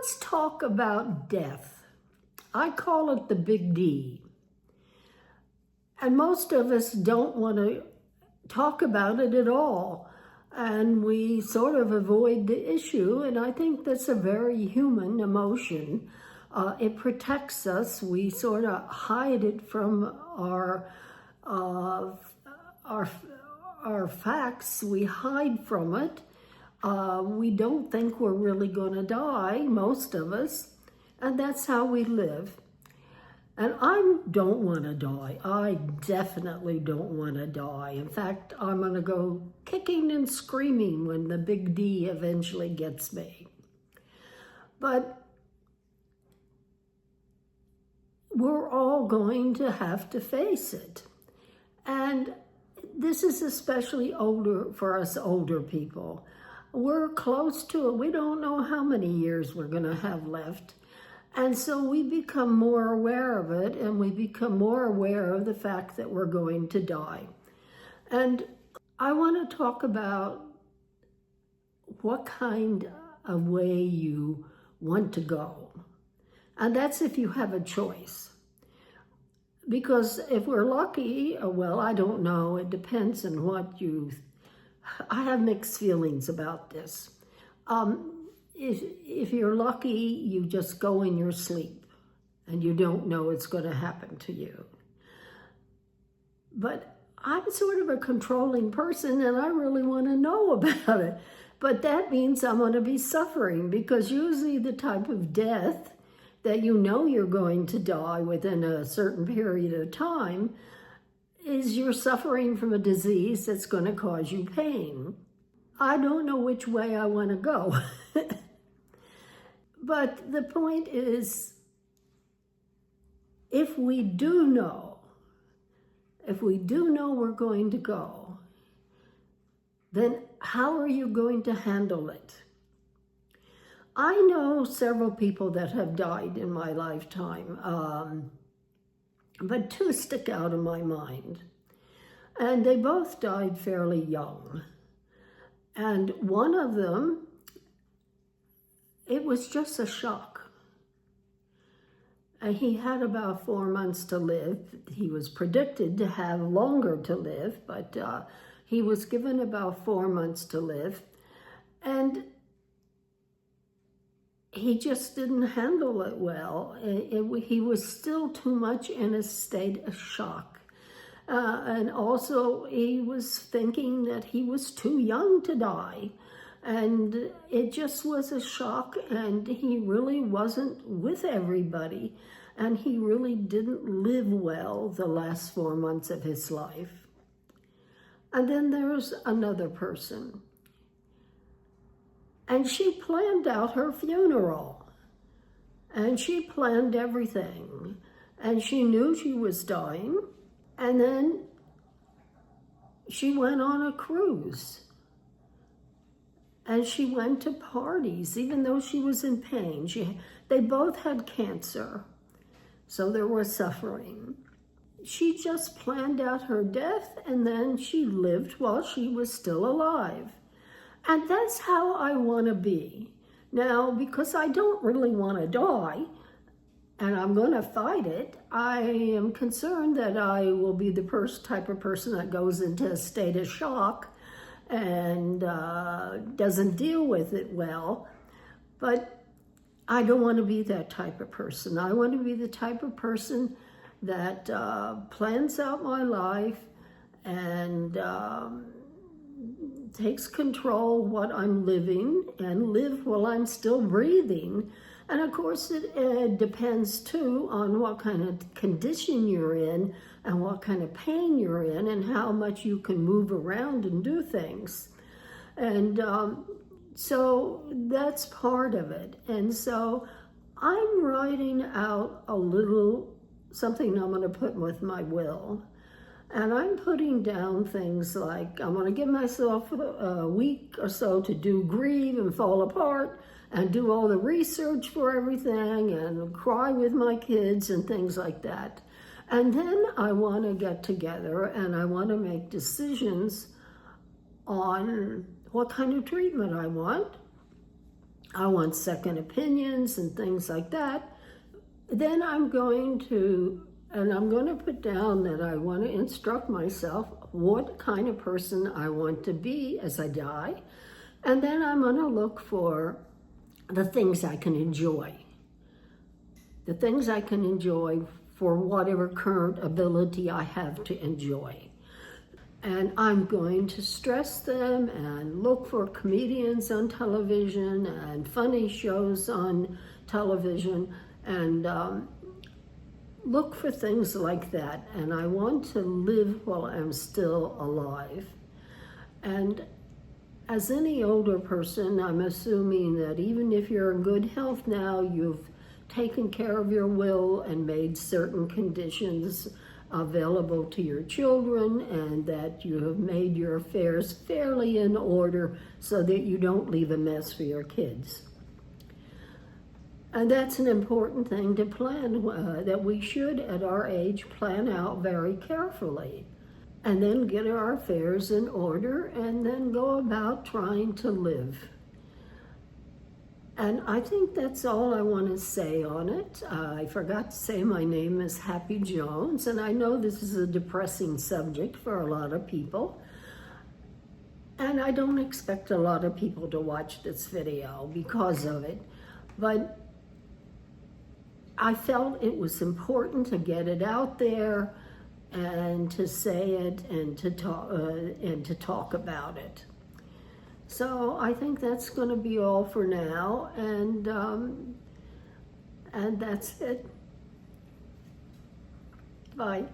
Let's talk about death. I call it the big D. And most of us don't want to talk about it at all. And we sort of avoid the issue. And I think that's a very human emotion. It protects us. We sort of hide it from our facts. We hide from it. We don't think we're really going to die, most of us, and that's how we live. And I don't want to die. I definitely don't want to die. In fact, I'm going to go kicking and screaming when the big D eventually gets me. But we're all going to have to face it. And this is especially for us older people. We're close to it. We don't know how many years we're going to have left. And so we become more aware of it, and we become more aware of the fact that we're going to die. And I want to talk about what kind of way you want to go. And that's if you have a choice. Because if we're lucky, well, I don't know, it depends on what I have mixed feelings about this. If you're lucky, you just go in your sleep and you don't know it's going to happen to you. But I'm sort of a controlling person and I really want to know about it. But that means I'm going to be suffering, because usually the type of death that you know you're going to die within a certain period of time is you're suffering from a disease that's going to cause you pain. I don't know which way I want to go. But the point is, if we do know we're going to go, then how are you going to handle it? I know several people that have died in my lifetime, but two stick out in my mind. And they both died fairly young. And one of them, it was just a shock. And he had about 4 months to live. He was predicted to have longer to live, but he was given about 4 months to live. And he just didn't handle it well. He was still too much in a state of shock. And also he was thinking that he was too young to die. And it just was a shock, and he really wasn't with everybody. And he really didn't live well the last 4 months of his life. And then there's another person. And she planned out her funeral. And she planned everything. And she knew she was dying. And then she went on a cruise. And she went to parties, even though she was in pain. They both had cancer, so there was suffering. She just planned out her death, and then she lived while she was still alive. And that's how I want to be. Now, because I don't really want to die, and I'm going to fight it, I am concerned that I will be the type of person that goes into a state of shock and doesn't deal with it well. But I don't want to be that type of person. I want to be the type of person that plans out my life and takes control of what I'm living and live while I'm still breathing. And of course, it depends too on what kind of condition you're in and what kind of pain you're in and how much you can move around and do things. And so that's part of it. And so I'm writing out something I'm going to put with my will. And I'm putting down things like, I'm going to give myself a week or so to grieve and fall apart and do all the research for everything and cry with my kids and things like that. And then I want to get together and I want to make decisions on what kind of treatment I want. I want second opinions and things like that, then I'm going to put down that I want to instruct myself what kind of person I want to be as I die. And then I'm going to look for the things I can enjoy. The things I can enjoy for whatever current ability I have to enjoy. And I'm going to stress them and look for comedians on television and funny shows on television and look for things like that. And I want to live while I'm still alive. And as any older person, I'm assuming that even if you're in good health now, you've taken care of your will and made certain conditions available to your children, and that you have made your affairs fairly in order so that you don't leave a mess for your kids. And that's an important thing to plan, that we should at our age plan out very carefully, and then get our affairs in order and then go about trying to live. And I think that's all I want to say on it. I forgot to say my name is Happy Jones, and I know this is a depressing subject for a lot of people. And I don't expect a lot of people to watch this video because of it. But I felt it was important to get it out there and to say it and to talk about it. So I think that's going to be all for now, and that's it. Bye.